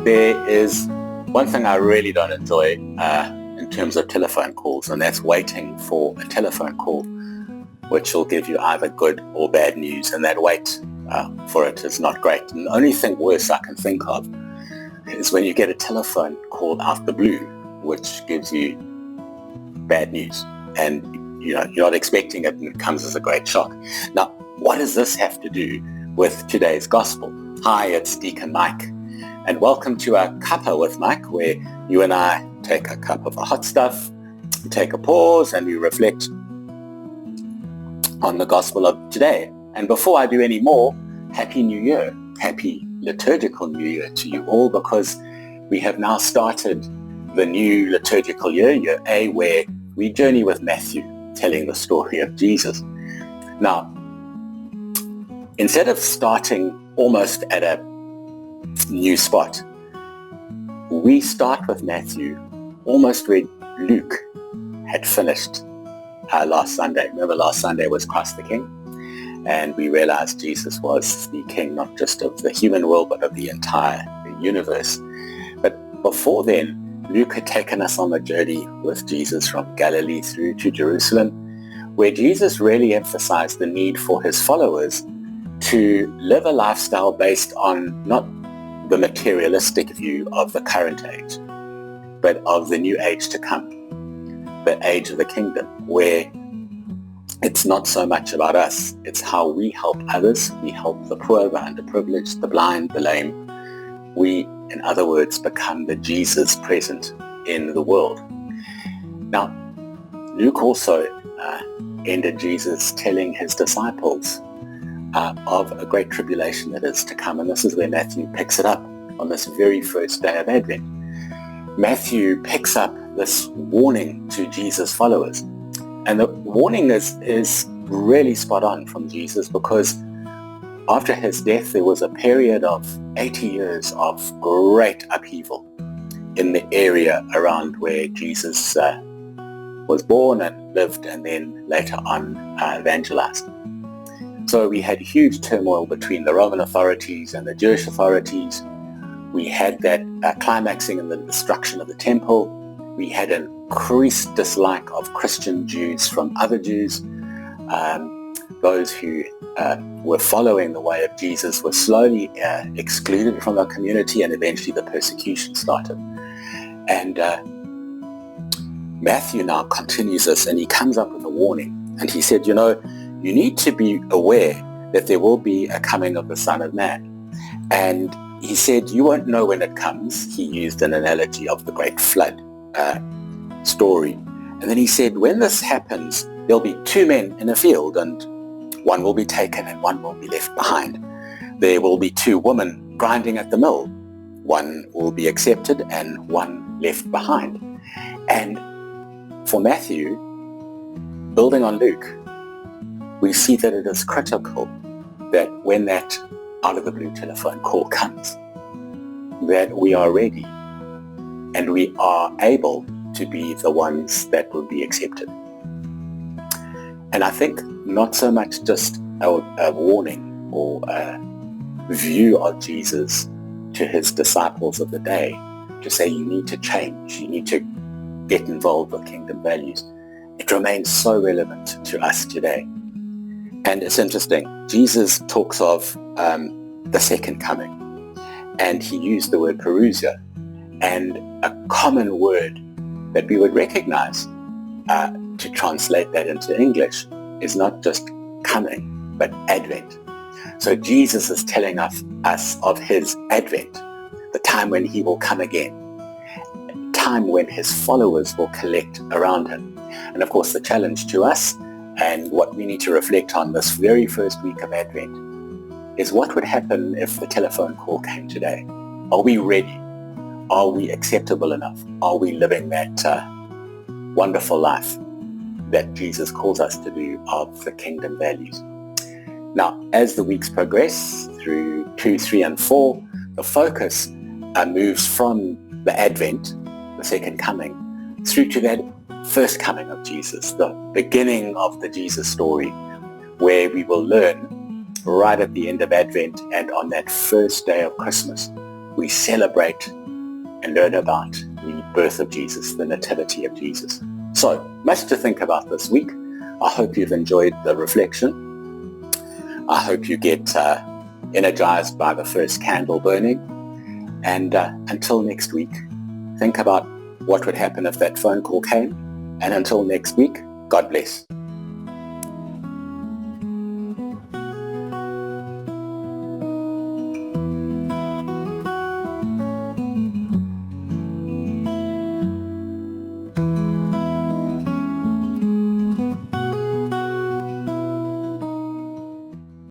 There is one thing I really don't enjoy in terms of telephone calls, and that's waiting for a telephone call, which will give you either good or bad news, and that wait for it is not great. And the only thing worse I can think of is when you get a telephone call out the blue, which gives you bad news, and you're not expecting it, and it comes as a great shock. Now, what does this have to do with today's gospel? Hi, it's Deacon Mike, and welcome to our Cuppa with Mike, where you and I take a cup of the hot stuff, we take a pause, and we reflect on the gospel of today. And before I do any more, Happy New Year, Happy Liturgical New Year to you all, because we have now started the new liturgical year, Year A, where we journey with Matthew, telling the story of Jesus. Now, instead of starting almost at a new spot, we start with Matthew almost where Luke had finished last Sunday. Remember, last Sunday was Christ the King, and we realized Jesus was the King not just of the human world but of the entire universe. But before then, Luke had taken us on the journey with Jesus from Galilee through to Jerusalem, where Jesus really emphasized the need for his followers to live a lifestyle based on not the materialistic view of the current age, but of the new age to come, the age of the kingdom, where it's not so much about us, it's how we help others. We help the poor, the underprivileged, the blind, the lame. We, in other words, become the Jesus present in the world. Now, Luke also ended Jesus telling his disciples of a great tribulation that is to come, and this is where Matthew picks it up on this very first day of Advent. Matthew picks up this warning to Jesus' followers, and the warning is really spot on from Jesus, because after his death there was a period of 80 years of great upheaval in the area around where Jesus was born and lived, and then later on evangelized. So we had huge turmoil between the Roman authorities and the Jewish authorities. We had that climaxing in the destruction of the temple. We had an increased dislike of Christian Jews from other Jews. Those who were following the way of Jesus were slowly excluded from the community, and eventually the persecution started. And Matthew now continues this, and he comes up with a warning. And he said, you need to be aware that there will be a coming of the Son of Man. And he said, you won't know when it comes. He used an analogy of the great flood story. And then he said, when this happens, there'll be two men in a field, and one will be taken and one will be left behind. There will be two women grinding at the mill. One will be accepted and one left behind. And for Matthew, building on Luke, we see that it is critical that when that out of the blue telephone call comes, that we are ready and we are able to be the ones that will be accepted. And I think not so much just a warning or a view of Jesus to his disciples of the day to say you need to change, you need to get involved with kingdom values. It remains so relevant to us today. And it's interesting, Jesus talks of the second coming, and he used the word parousia, and a common word that we would recognize to translate that into English is not just coming, but advent. So Jesus is telling us of his advent, the time when he will come again, time when his followers will collect around him. And of course, the challenge to us, and what we need to reflect on this very first week of Advent, is what would happen if the telephone call came today? Are we ready? Are we acceptable enough? Are we living that wonderful life that Jesus calls us to do of the kingdom values? Now, as the weeks progress through 2, 3, and 4, the focus moves from the Advent, the second coming, through to that first coming of Jesus, the beginning of the Jesus story, where we will learn right at the end of Advent and on that first day of Christmas we celebrate and learn about the birth of Jesus, the nativity of Jesus. So, much to think about this week. I hope you've enjoyed the reflection. I hope you get energized by the first candle burning. And until next week, think about what would happen if that phone call came. And until next week, God bless.